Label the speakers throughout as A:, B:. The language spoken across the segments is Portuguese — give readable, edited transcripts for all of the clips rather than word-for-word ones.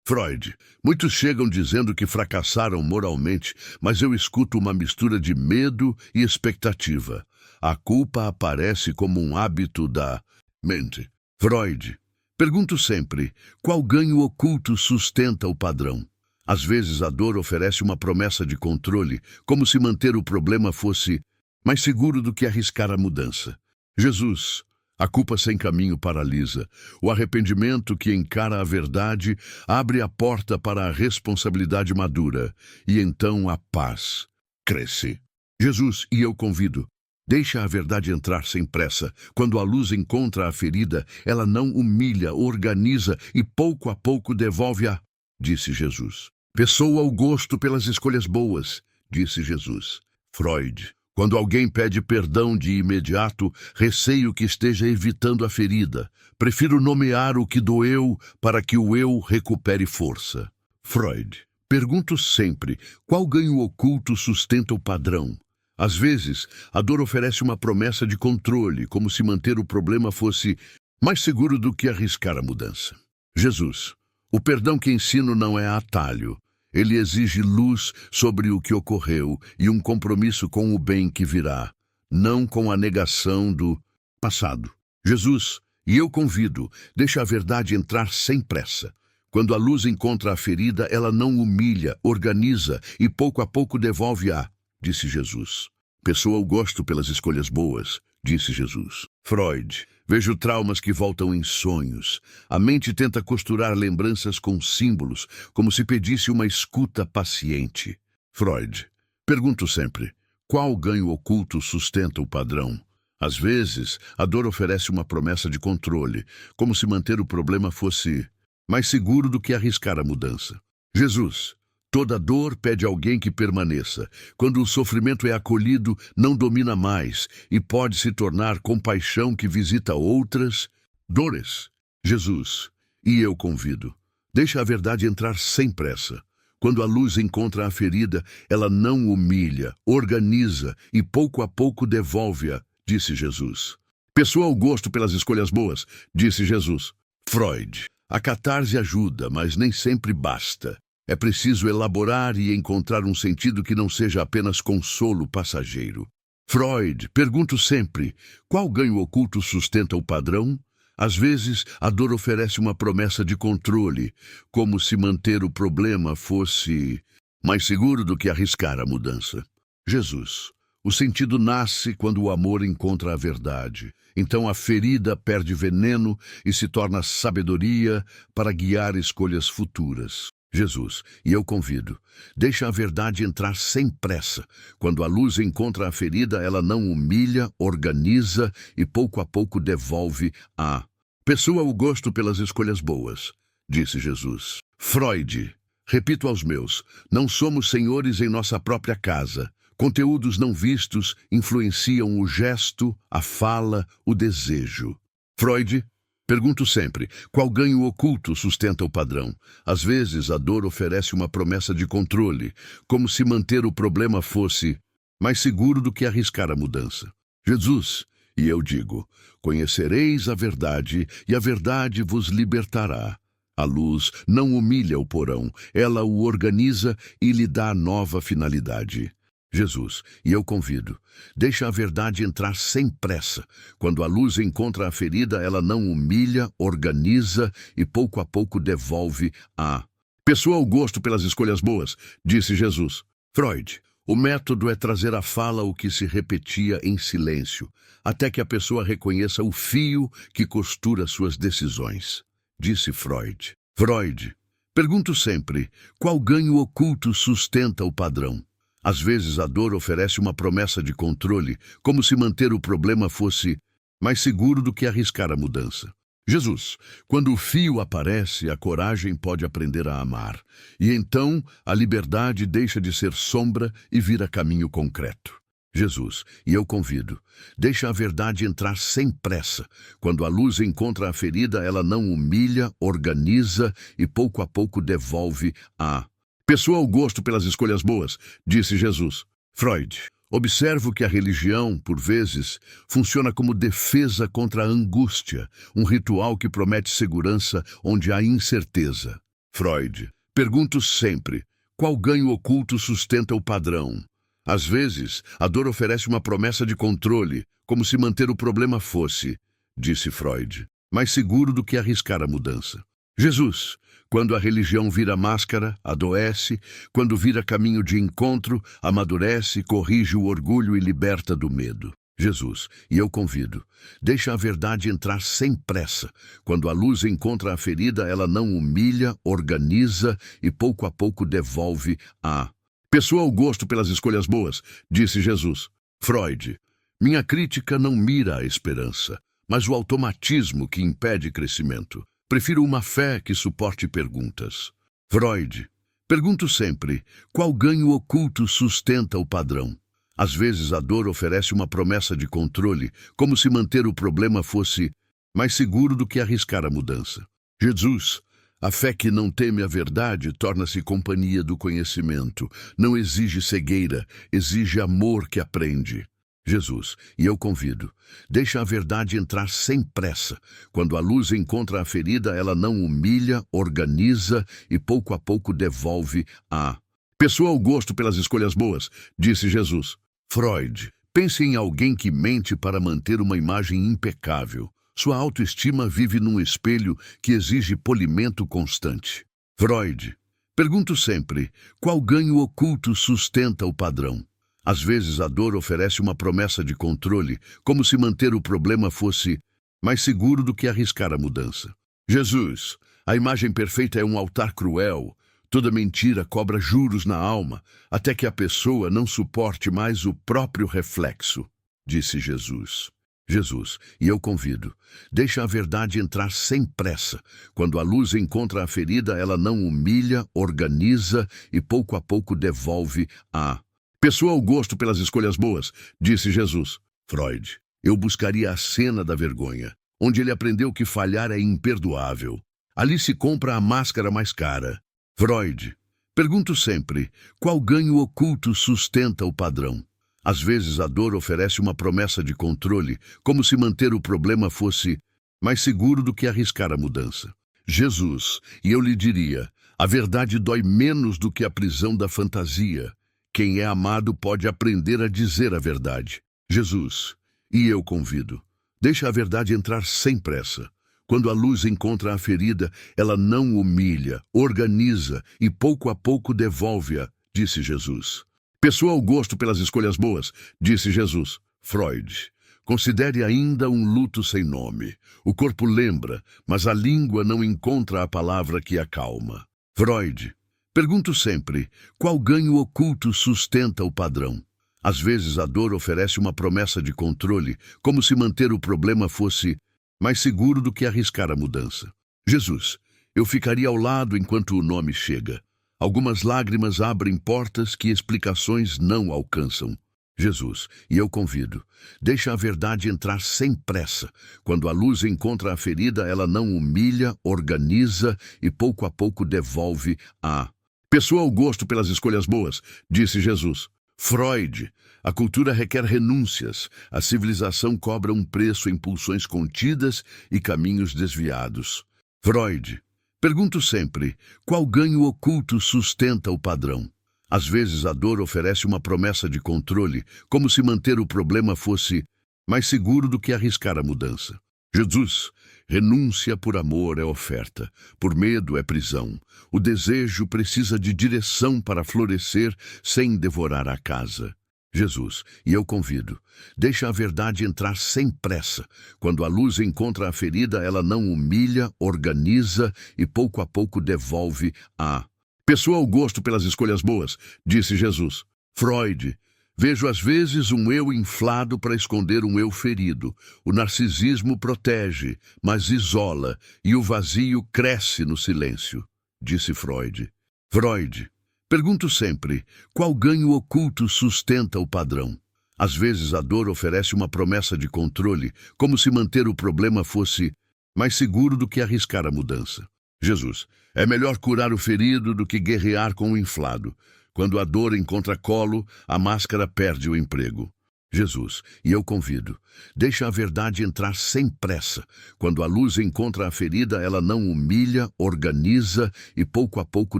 A: Freud. Muitos chegam dizendo que fracassaram moralmente, mas eu escuto uma mistura de medo e expectativa. A culpa aparece como um hábito da mente. Freud. Pergunto sempre, qual ganho oculto sustenta o padrão? Às vezes a dor oferece uma promessa de controle, como se manter o problema fosse mais seguro do que arriscar a mudança. Jesus. A culpa sem caminho paralisa. O arrependimento que encara a verdade abre a porta para a responsabilidade madura. E então a paz cresce. Jesus, e eu convido, deixa a verdade entrar sem pressa. Quando a luz encontra a ferida, ela não humilha, organiza e pouco a pouco devolve-a, disse Jesus. Pessoa o gosto pelas escolhas boas, disse Jesus. Freud. Quando alguém pede perdão de imediato, receio que esteja evitando a ferida. Prefiro nomear o que doeu para que o eu recupere força. Freud. Pergunto sempre, qual ganho oculto sustenta o padrão? Às vezes, a dor oferece uma promessa de controle, como se manter o problema fosse mais seguro do que arriscar a mudança. Jesus. O perdão que ensino não é atalho. Ele exige luz sobre o que ocorreu e um compromisso com o bem que virá, não com a negação do passado. Jesus, e eu convido, deixa a verdade entrar sem pressa. Quando a luz encontra a ferida, ela não humilha, organiza e pouco a pouco devolve-a, disse Jesus. Pessoa o gosto pelas escolhas boas, disse Jesus. Freud. Vejo traumas que voltam em sonhos. A mente tenta costurar lembranças com símbolos, como se pedisse uma escuta paciente. Freud. Pergunto sempre, qual ganho oculto sustenta o padrão? Às vezes, a dor oferece uma promessa de controle, como se manter o problema fosse mais seguro do que arriscar a mudança. Jesus. Toda dor pede alguém que permaneça. Quando o sofrimento é acolhido, não domina mais e pode se tornar compaixão que visita outras dores. Jesus, e eu convido, deixa a verdade entrar sem pressa. Quando a luz encontra a ferida, ela não humilha, organiza e pouco a pouco devolve-a, disse Jesus. Pessoa o gosto pelas escolhas boas, disse Jesus. Freud. A catarse ajuda, mas nem sempre basta. É preciso elaborar e encontrar um sentido que não seja apenas consolo passageiro. Freud. Pergunto sempre, qual ganho oculto sustenta o padrão? Às vezes, a dor oferece uma promessa de controle, como se manter o problema fosse mais seguro do que arriscar a mudança. Jesus. O sentido nasce quando o amor encontra a verdade. Então a ferida perde veneno e se torna sabedoria para guiar escolhas futuras. Jesus, e eu convido, deixa a verdade entrar sem pressa. Quando a luz encontra a ferida, ela não humilha, organiza e pouco a pouco devolve a pessoa o gosto pelas escolhas boas, disse Jesus. Freud. Repito aos meus, não somos senhores em nossa própria casa. Conteúdos não vistos influenciam o gesto, a fala, o desejo. Freud. Pergunto sempre, qual ganho oculto sustenta o padrão? Às vezes, a dor oferece uma promessa de controle, como se manter o problema fosse mais seguro do que arriscar a mudança. Jesus, e eu digo, conhecereis a verdade, e a verdade vos libertará. A luz não humilha o porão, ela o organiza e lhe dá nova finalidade. Jesus, e eu convido, deixa a verdade entrar sem pressa. Quando a luz encontra a ferida, ela não humilha, organiza e pouco a pouco devolve a pessoa o gosto pelas escolhas boas, disse Jesus. Freud. O método é trazer à fala o que se repetia em silêncio, até que a pessoa reconheça o fio que costura suas decisões, disse Freud. Freud. Pergunto sempre, qual ganho oculto sustenta o padrão? Às vezes a dor oferece uma promessa de controle, como se manter o problema fosse mais seguro do que arriscar a mudança. Jesus, quando o fio aparece, a coragem pode aprender a amar. E então a liberdade deixa de ser sombra e vira caminho concreto. Jesus, e eu convido, deixa a verdade entrar sem pressa. Quando a luz encontra a ferida, ela não humilha, organiza e pouco a pouco devolve a pessoa o gosto pelas escolhas boas, disse Jesus. Freud. Observo que a religião, por vezes, funciona como defesa contra a angústia, um ritual que promete segurança onde há incerteza. Freud. Pergunto sempre, qual ganho oculto sustenta o padrão? Às vezes, a dor oferece uma promessa de controle, como se manter o problema fosse, disse Freud, mais seguro do que arriscar a mudança. Jesus, quando a religião vira máscara, adoece, quando vira caminho de encontro, amadurece, corrige o orgulho e liberta do medo. Jesus, e eu convido, deixa a verdade entrar sem pressa. Quando a luz encontra a ferida, ela não humilha, organiza e pouco a pouco devolve a pessoa ao gosto pelas escolhas boas, disse Jesus. Freud, minha crítica não mira a esperança, mas o automatismo que impede crescimento. Prefiro uma fé que suporte perguntas. Freud, pergunto sempre, qual ganho oculto sustenta o padrão? Às vezes a dor oferece uma promessa de controle, como se manter o problema fosse mais seguro do que arriscar a mudança. Jesus, a fé que não teme a verdade torna-se companhia do conhecimento. Não exige cegueira, exige amor que aprende. Jesus, e eu convido, deixa a verdade entrar sem pressa. Quando a luz encontra a ferida, ela não humilha, organiza e pouco a pouco devolve a pessoa ao gosto pelas escolhas boas, disse Jesus. Freud, pense em alguém que mente para manter uma imagem impecável. Sua autoestima vive num espelho que exige polimento constante. Freud, pergunto sempre, qual ganho oculto sustenta o padrão? Às vezes a dor oferece uma promessa de controle, como se manter o problema fosse mais seguro do que arriscar a mudança. Jesus, a imagem perfeita é um altar cruel. Toda mentira cobra juros na alma, até que a pessoa não suporte mais o próprio reflexo, disse Jesus. Jesus, e eu convido, deixa a verdade entrar sem pressa. Quando a luz encontra a ferida, ela não humilha, organiza e pouco a pouco devolve a pessoa ao gosto pelas escolhas boas, disse Jesus. Freud, eu buscaria a cena da vergonha, onde ele aprendeu que falhar é imperdoável. Ali se compra a máscara mais cara. Freud, pergunto sempre, qual ganho oculto sustenta o padrão? Às vezes a dor oferece uma promessa de controle, como se manter o problema fosse mais seguro do que arriscar a mudança. Jesus, e eu lhe diria, a verdade dói menos do que a prisão da fantasia. Quem é amado pode aprender a dizer a verdade. Jesus, e eu convido, deixa a verdade entrar sem pressa. Quando a luz encontra a ferida, ela não humilha, organiza e pouco a pouco devolve-a, disse Jesus. Pessoa ao gosto pelas escolhas boas, disse Jesus. Freud, considere ainda um luto sem nome. O corpo lembra, mas a língua não encontra a palavra que acalma. Freud, pergunto sempre, qual ganho oculto sustenta o padrão? Às vezes a dor oferece uma promessa de controle, como se manter o problema fosse mais seguro do que arriscar a mudança. Jesus, eu ficaria ao lado enquanto o nome chega. Algumas lágrimas abrem portas que explicações não alcançam. Jesus, e eu convido, deixa a verdade entrar sem pressa. Quando a luz encontra a ferida, ela não humilha, organiza e pouco a pouco devolve a pessoa ao gosto pelas escolhas boas, disse Jesus. Freud, a cultura requer renúncias, a civilização cobra um preço em pulsões contidas e caminhos desviados. Freud, pergunto sempre, qual ganho oculto sustenta o padrão? Às vezes a dor oferece uma promessa de controle, como se manter o problema fosse mais seguro do que arriscar a mudança. Jesus, renúncia por amor é oferta, por medo é prisão. O desejo precisa de direção para florescer sem devorar a casa. Jesus, e eu convido, deixa a verdade entrar sem pressa. Quando a luz encontra a ferida, ela não humilha, organiza e pouco a pouco devolve a pessoa ao gosto pelas escolhas boas, disse Jesus. Freud, vejo às vezes um eu inflado para esconder um eu ferido. O narcisismo protege, mas isola, e o vazio cresce no silêncio, disse Freud. Freud, pergunto sempre, qual ganho oculto sustenta o padrão? Às vezes a dor oferece uma promessa de controle, como se manter o problema fosse mais seguro do que arriscar a mudança. Jesus, é melhor curar o ferido do que guerrear com o inflado. Quando a dor encontra colo, a máscara perde o emprego. Jesus, e eu convido, deixa a verdade entrar sem pressa. Quando a luz encontra a ferida, ela não humilha, organiza e pouco a pouco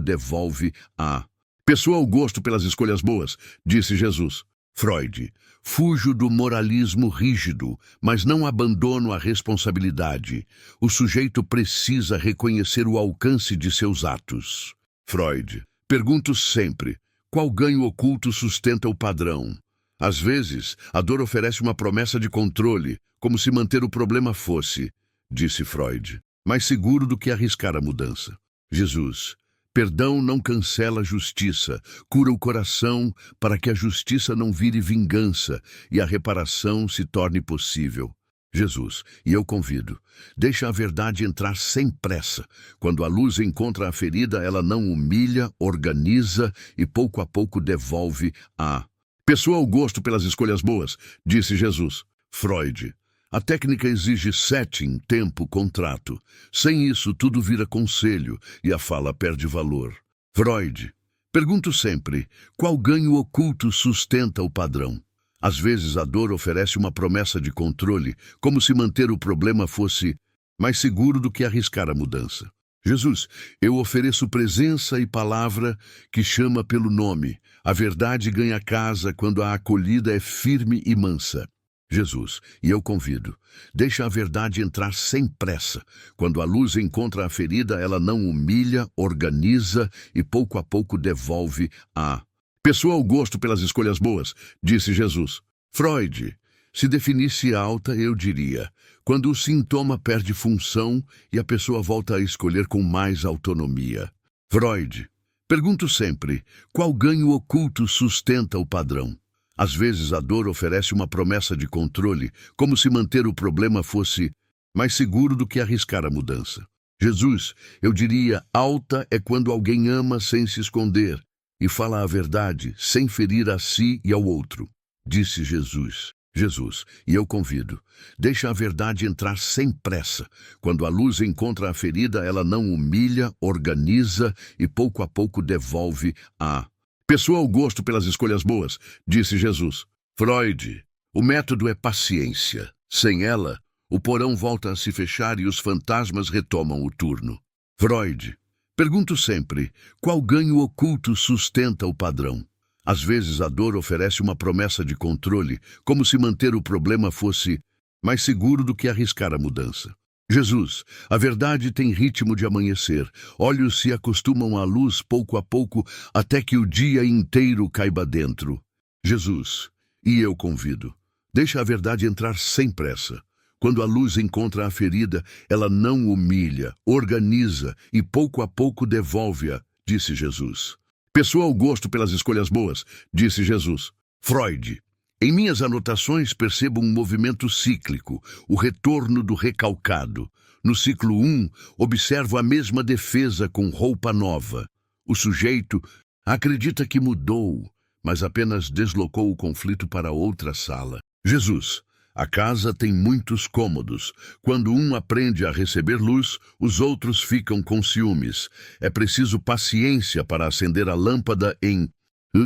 A: devolve a pessoa ao gosto pelas escolhas boas, disse Jesus. Freud, fujo do moralismo rígido, mas não abandono a responsabilidade. O sujeito precisa reconhecer o alcance de seus atos. Freud, pergunto sempre, qual ganho oculto sustenta o padrão? Às vezes, a dor oferece uma promessa de controle, como se manter o problema fosse, disse Freud, mais seguro do que arriscar a mudança. Jesus, perdão não cancela a justiça, cura o coração para que a justiça não vire vingança e a reparação se torne possível. Jesus, e eu convido, deixa a verdade entrar sem pressa. Quando a luz encontra a ferida, ela não humilha, organiza e pouco a pouco devolve a pessoa ao gosto pelas escolhas boas, disse Jesus. Freud, a técnica exige setting, tempo, contrato. Sem isso, tudo vira conselho e a fala perde valor. Freud, pergunto sempre, qual ganho oculto sustenta o padrão? Às vezes a dor oferece uma promessa de controle, como se manter o problema fosse mais seguro do que arriscar a mudança. Jesus, eu ofereço presença e palavra que chama pelo nome. A verdade ganha casa quando a acolhida é firme e mansa. Jesus, e eu convido, deixa a verdade entrar sem pressa. Quando a luz encontra a ferida, ela não humilha, organiza e pouco a pouco devolve a pessoa ao gosto pelas escolhas boas, disse Jesus. Freud, se definisse alta, eu diria, quando o sintoma perde função e a pessoa volta a escolher com mais autonomia. Freud, pergunto sempre, qual ganho oculto sustenta o padrão? Às vezes a dor oferece uma promessa de controle, como se manter o problema fosse mais seguro do que arriscar a mudança. Jesus, eu diria, alta é quando alguém ama sem se esconder e fala a verdade sem ferir a si e ao outro, disse Jesus. Jesus, e eu convido, deixa a verdade entrar sem pressa. Quando a luz encontra a ferida, ela não humilha, organiza e pouco a pouco devolve a pessoa ao gosto pelas escolhas boas, disse Jesus. Freud, o método é paciência. Sem ela, o porão volta a se fechar e os fantasmas retomam o turno. Freud, pergunto sempre, qual ganho oculto sustenta o padrão? Às vezes a dor oferece uma promessa de controle, como se manter o problema fosse mais seguro do que arriscar a mudança. Jesus, a verdade tem ritmo de amanhecer. Olhos se acostumam à luz pouco a pouco, até que o dia inteiro caiba dentro. Jesus, e eu convido, deixa a verdade entrar sem pressa. Quando a luz encontra a ferida, ela não humilha, organiza e pouco a pouco devolve-a, disse Jesus. Pessoa ao gosto pelas escolhas boas, disse Jesus. Freud, em minhas anotações percebo um movimento cíclico, o retorno do recalcado. No ciclo 1, observo a mesma defesa com roupa nova. O sujeito acredita que mudou, mas apenas deslocou o conflito para outra sala. Jesus, a casa tem muitos cômodos. Quando um aprende a receber luz, os outros ficam com ciúmes. É preciso paciência para acender a lâmpada em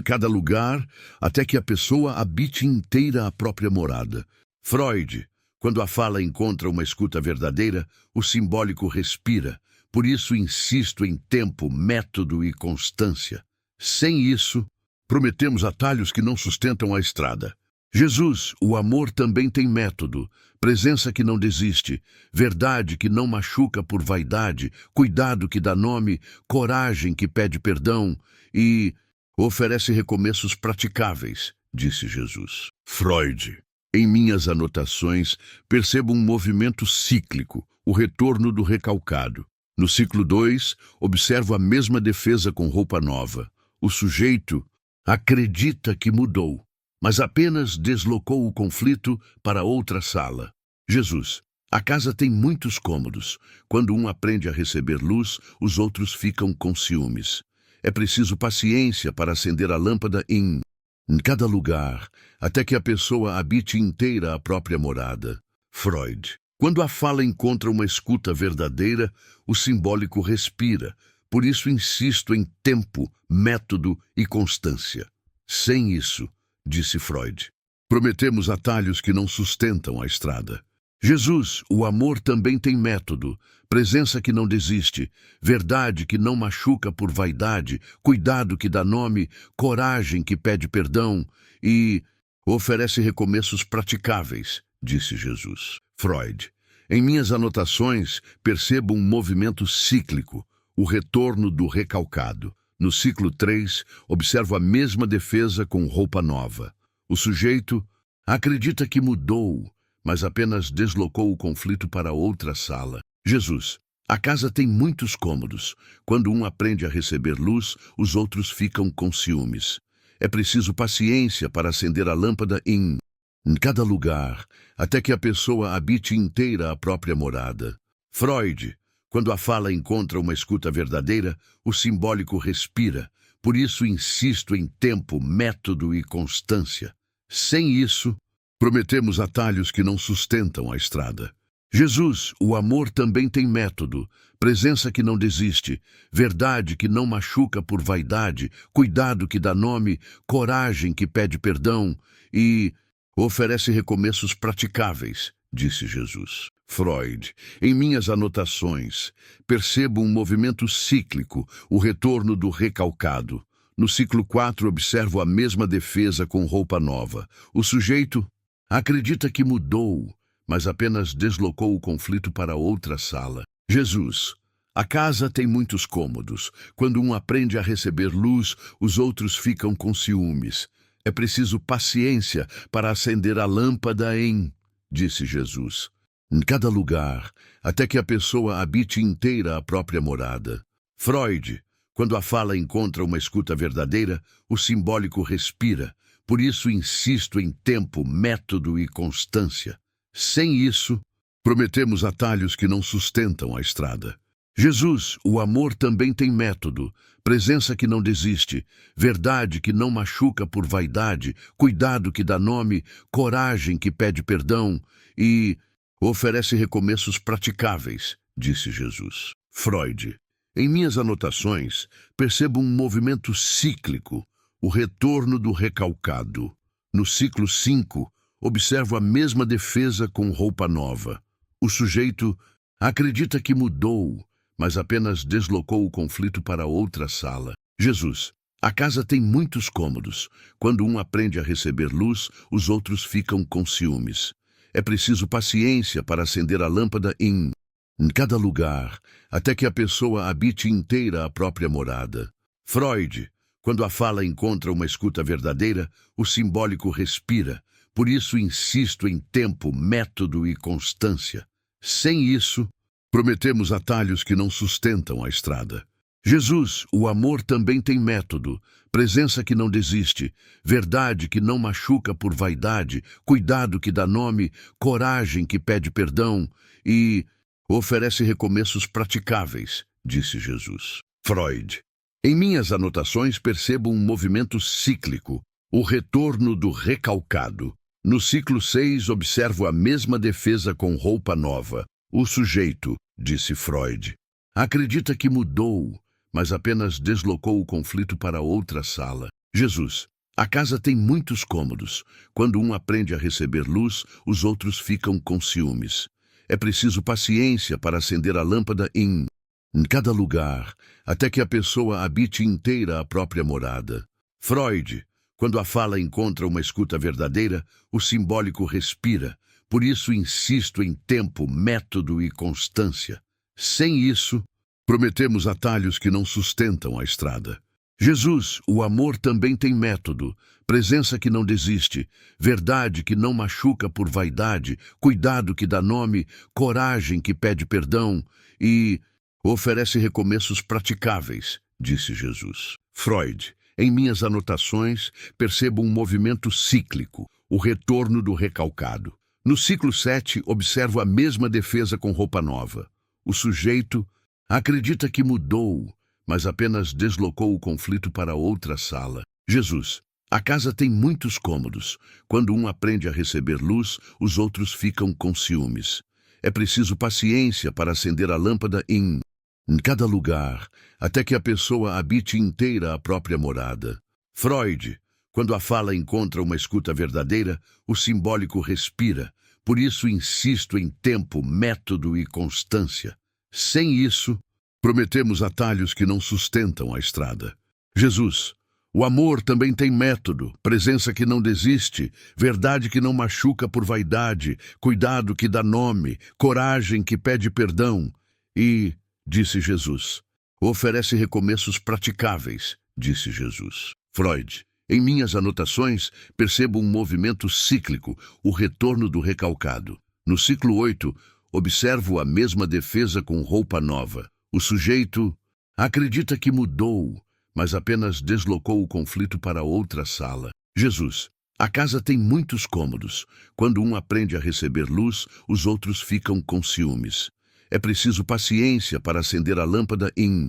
A: cada lugar, até que a pessoa habite inteira a própria morada. Freud, quando a fala encontra uma escuta verdadeira, o simbólico respira. Por isso insisto em tempo, método e constância. Sem isso, prometemos atalhos que não sustentam a estrada. Jesus, o amor também tem método, presença que não desiste, verdade que não machuca por vaidade, cuidado que dá nome, coragem que pede perdão e oferece recomeços praticáveis, disse Jesus. Freud, em minhas anotações, percebo um movimento cíclico, o retorno do recalcado. No ciclo 2, observo a mesma defesa com roupa nova. O sujeito acredita que mudou, mas apenas deslocou o conflito para outra sala. Jesus, a casa tem muitos cômodos. Quando um aprende a receber luz, os outros ficam com ciúmes. É preciso paciência para acender a lâmpada em cada lugar, até que a pessoa habite inteira a própria morada. Freud. Quando a fala encontra uma escuta verdadeira, o simbólico respira. Por isso insisto em tempo, método e constância. Sem isso, disse Freud, Prometemos atalhos que não sustentam a estrada. Jesus, o amor também tem método, presença que não desiste, verdade que não machuca por vaidade, cuidado que dá nome, coragem que pede perdão e oferece recomeços praticáveis, disse Jesus. Freud. Em minhas anotações, percebo um movimento cíclico, o retorno do recalcado. No ciclo 3, observo a mesma defesa com roupa nova. O sujeito acredita que mudou, mas apenas deslocou o conflito para outra sala. Jesus. A casa tem muitos cômodos. Quando um aprende a receber luz, os outros ficam com ciúmes. É preciso paciência para acender a lâmpada em cada lugar, até que a pessoa habite inteira a própria morada. Freud. Quando a fala encontra uma escuta verdadeira, o simbólico respira. Por isso insisto em tempo, método e constância. Sem isso, prometemos atalhos que não sustentam a estrada. Jesus, o amor também tem método, presença que não desiste, verdade que não machuca por vaidade, cuidado que dá nome, coragem que pede perdão e oferece recomeços praticáveis, disse Jesus. Freud. Em minhas anotações, percebo um movimento cíclico, o retorno do recalcado. No ciclo 4, observo a mesma defesa com roupa nova. O sujeito acredita que mudou, mas apenas deslocou o conflito para outra sala. Jesus. A casa tem muitos cômodos. Quando um aprende a receber luz, os outros ficam com ciúmes. É preciso paciência para acender a lâmpada disse Jesus. Em cada lugar, até que a pessoa habite inteira a própria morada. Freud. Quando a fala encontra uma escuta verdadeira, o simbólico respira. Por isso insisto em tempo, método e constância. Sem isso, prometemos atalhos que não sustentam a estrada. Jesus, o amor também tem método, presença que não desiste, verdade que não machuca por vaidade, cuidado que dá nome, coragem que pede perdão e oferece recomeços praticáveis, disse Jesus. Freud. Em minhas anotações, percebo um movimento cíclico, o retorno do recalcado. No ciclo 5, observo a mesma defesa com roupa nova. O sujeito acredita que mudou, mas apenas deslocou o conflito para outra sala. Jesus. A casa tem muitos cômodos. Quando um aprende a receber luz, os outros ficam com ciúmes. É preciso paciência para acender a lâmpada em cada lugar, até que a pessoa habite inteira a própria morada. Freud. Quando a fala encontra uma escuta verdadeira, o simbólico respira. Por isso insisto em tempo, método e constância. Sem isso, prometemos atalhos que não sustentam a estrada. Jesus, o amor também tem método, presença que não desiste, verdade que não machuca por vaidade, cuidado que dá nome, coragem que pede perdão e oferece recomeços praticáveis, disse Jesus. Freud. Em minhas anotações percebo um movimento cíclico, o retorno do recalcado. No ciclo 6 observo a mesma defesa com roupa nova. O sujeito, disse Freud, acredita que mudou, mas apenas deslocou o conflito para outra sala. Jesus. A casa tem muitos cômodos. Quando um aprende a receber luz, os outros ficam com ciúmes. É preciso paciência para acender a lâmpada em cada lugar, até que a pessoa habite inteira a própria morada. Freud. Quando a fala encontra uma escuta verdadeira, o simbólico respira. Por isso insisto em tempo, método e constância. Sem isso, prometemos atalhos que não sustentam a estrada. Jesus, o amor também tem método, presença que não desiste, verdade que não machuca por vaidade, cuidado que dá nome, coragem que pede perdão e oferece recomeços praticáveis, disse Jesus. Freud. Em minhas anotações, percebo um movimento cíclico, o retorno do recalcado. No ciclo 7, observo a mesma defesa com roupa nova. O sujeito acredita que mudou, mas apenas deslocou o conflito para outra sala. Jesus. A casa tem muitos cômodos. Quando um aprende a receber luz, os outros ficam com ciúmes. É preciso paciência para acender a lâmpada em cada lugar, até que a pessoa habite inteira a própria morada. Freud. Quando a fala encontra uma escuta verdadeira, o simbólico respira. Por isso insisto em tempo, método e constância. Sem isso, prometemos atalhos que não sustentam a estrada. Jesus, o amor também tem método, presença que não desiste, verdade que não machuca por vaidade, cuidado que dá nome, coragem que pede perdão. E, disse Jesus, oferece recomeços praticáveis, disse Jesus. Freud. Em minhas anotações, percebo um movimento cíclico, o retorno do recalcado. No ciclo 8, observo a mesma defesa com roupa nova. O sujeito acredita que mudou, mas apenas deslocou o conflito para outra sala. Jesus. A casa tem muitos cômodos. Quando um aprende a receber luz, os outros ficam com ciúmes. É preciso paciência para acender a lâmpada em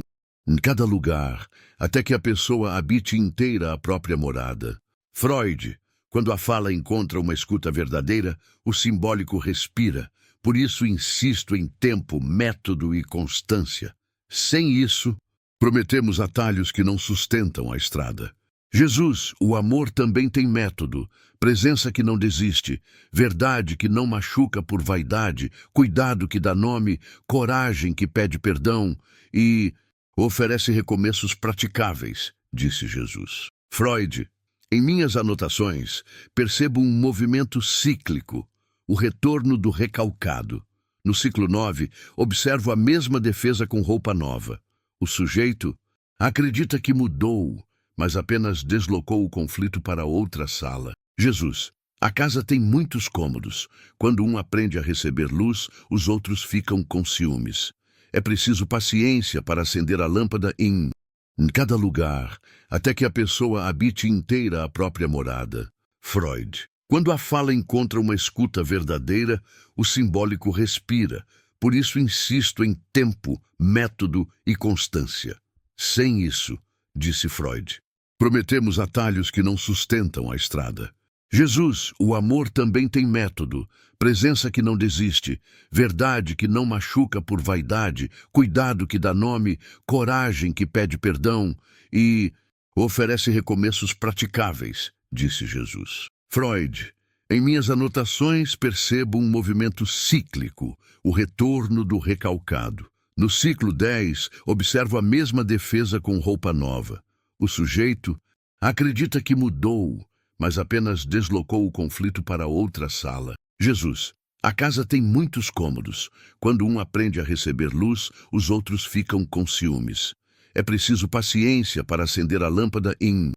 A: cada lugar, até que a pessoa habite inteira a própria morada. Freud. Quando a fala encontra uma escuta verdadeira, o simbólico respira. Por isso insisto em tempo, método e constância. Sem isso, prometemos atalhos que não sustentam a estrada. Jesus, o amor também tem método, presença que não desiste, verdade que não machuca por vaidade, cuidado que dá nome, coragem que pede perdão e oferece recomeços praticáveis, disse Jesus. Freud. Em minhas anotações, percebo um movimento cíclico, o retorno do recalcado. No ciclo 9, observo a mesma defesa com roupa nova. O sujeito acredita que mudou, mas apenas deslocou o conflito para outra sala. Jesus. A casa tem muitos cômodos. Quando um aprende a receber luz, os outros ficam com ciúmes. É preciso paciência para acender a lâmpada em cada lugar, até que a pessoa habite inteira a própria morada. Freud. Quando a fala encontra uma escuta verdadeira, o simbólico respira. Por isso insisto em tempo, método e constância. Sem isso, disse Freud, prometemos atalhos que não sustentam a estrada. Jesus, o amor também tem método, presença que não desiste, verdade que não machuca por vaidade, cuidado que dá nome, coragem que pede perdão e oferece recomeços praticáveis, disse Jesus. Freud. Em minhas anotações percebo um movimento cíclico, o retorno do recalcado. No ciclo 10, observo a mesma defesa com roupa nova. O sujeito acredita que mudou, mas apenas deslocou o conflito para outra sala. Jesus. A casa tem muitos cômodos. Quando um aprende a receber luz, os outros ficam com ciúmes. É preciso paciência para acender a lâmpada em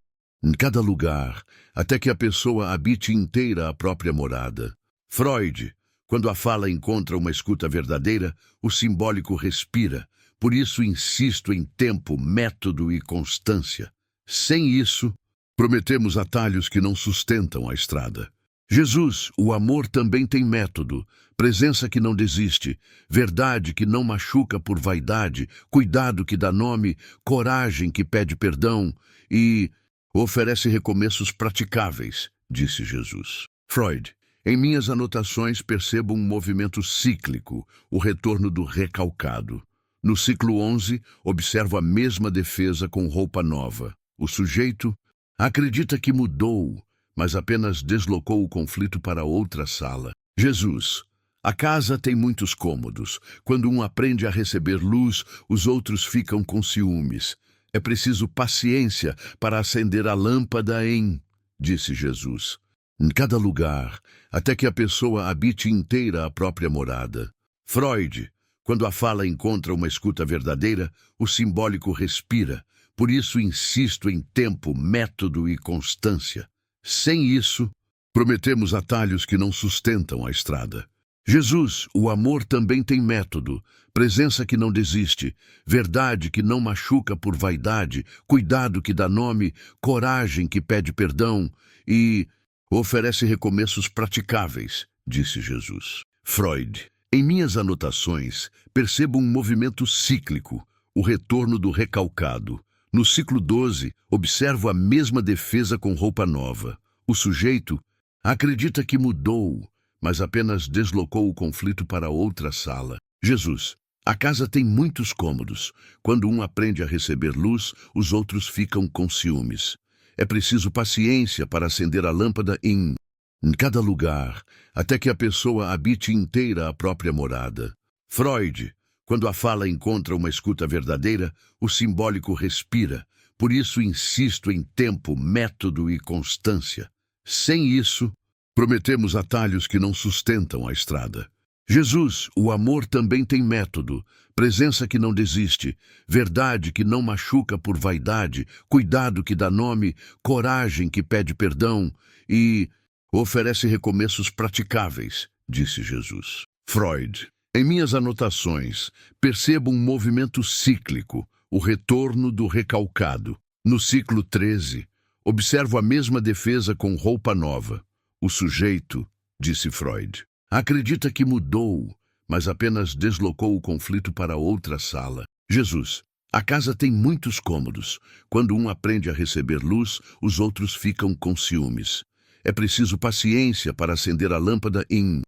A: cada lugar, até que a pessoa habite inteira a própria morada. Freud. Quando a fala encontra uma escuta verdadeira, o simbólico respira. Por isso insisto em tempo, método e constância. Sem isso, prometemos atalhos que não sustentam a estrada. Jesus, o amor também tem método, presença que não desiste, verdade que não machuca por vaidade, cuidado que dá nome, coragem que pede perdão e oferece recomeços praticáveis, disse Jesus. Freud. Em minhas anotações percebo um movimento cíclico, o retorno do recalcado. No ciclo 11, observo a mesma defesa com roupa nova. O sujeito acredita que mudou, mas apenas deslocou o conflito para outra sala. Jesus. A casa tem muitos cômodos. Quando um aprende a receber luz, os outros ficam com ciúmes. É preciso paciência para acender a lâmpada em, disse Jesus, em cada lugar, até que a pessoa habite inteira a própria morada. Freud. Quando a fala encontra uma escuta verdadeira, o simbólico respira. Por isso insisto em tempo, método e constância. Sem isso, prometemos atalhos que não sustentam a estrada. Jesus, o amor também tem método, presença que não desiste, verdade que não machuca por vaidade, cuidado que dá nome, coragem que pede perdão e oferece recomeços praticáveis, disse Jesus. Freud. Em minhas anotações, percebo um movimento cíclico, o retorno do recalcado. No ciclo 12, observo a mesma defesa com roupa nova. O sujeito acredita que mudou, mas apenas deslocou o conflito para outra sala. Jesus. A casa tem muitos cômodos. Quando um aprende a receber luz, os outros ficam com ciúmes. É preciso paciência para acender a lâmpada em cada lugar, até que a pessoa habite inteira a própria morada. Freud, quando a fala encontra uma escuta verdadeira, o simbólico respira. Por isso insisto em tempo, método e constância. Sem isso, prometemos atalhos que não sustentam a estrada. Jesus, o amor também tem método, presença que não desiste, verdade que não machuca por vaidade, cuidado que dá nome, coragem que pede perdão e oferece recomeços praticáveis, disse Jesus. Freud. Em minhas anotações, percebo um movimento cíclico, o retorno do recalcado. No ciclo 13, observo a mesma defesa com roupa nova. O sujeito, disse Freud, acredita que mudou, mas apenas deslocou o conflito para outra sala. Jesus. A casa tem muitos cômodos. Quando um aprende a receber luz, os outros ficam com ciúmes. É preciso paciência para acender a lâmpada em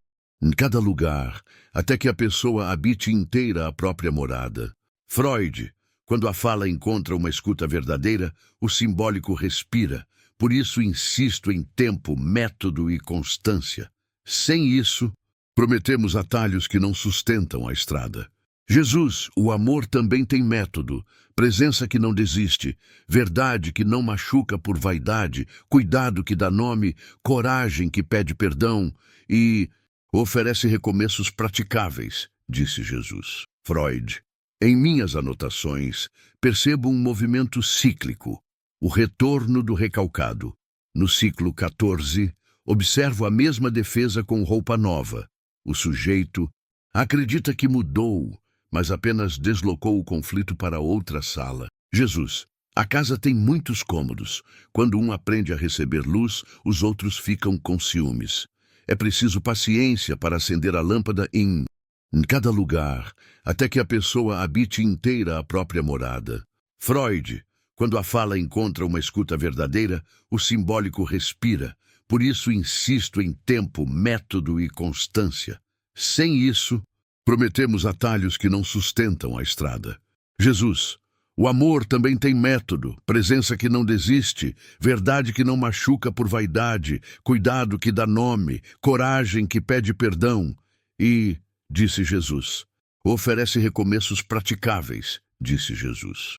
A: cada lugar, até que a pessoa habite inteira a própria morada. Freud. Quando a fala encontra uma escuta verdadeira, o simbólico respira. Por isso insisto em tempo, método e constância. Sem isso, prometemos atalhos que não sustentam a estrada. Jesus, o amor também tem método, presença que não desiste, verdade que não machuca por vaidade, cuidado que dá nome, coragem que pede perdão e oferece recomeços praticáveis, disse Jesus. Freud. Em minhas anotações, percebo um movimento cíclico, o retorno do recalcado. No ciclo 14, observo a mesma defesa com roupa nova. O sujeito acredita que mudou, mas apenas deslocou o conflito para outra sala. Jesus. A casa tem muitos cômodos. Quando um aprende a receber luz, os outros ficam com ciúmes. É preciso paciência para acender a lâmpada em cada lugar, até que a pessoa habite inteira a própria morada. Freud. Quando a fala encontra uma escuta verdadeira, o simbólico respira. Por isso insisto em tempo, método e constância. Sem isso, prometemos atalhos que não sustentam a estrada. Jesus. O amor também tem método, presença que não desiste, verdade que não machuca por vaidade, cuidado que dá nome, coragem que pede perdão e, disse Jesus, oferece recomeços praticáveis, disse Jesus.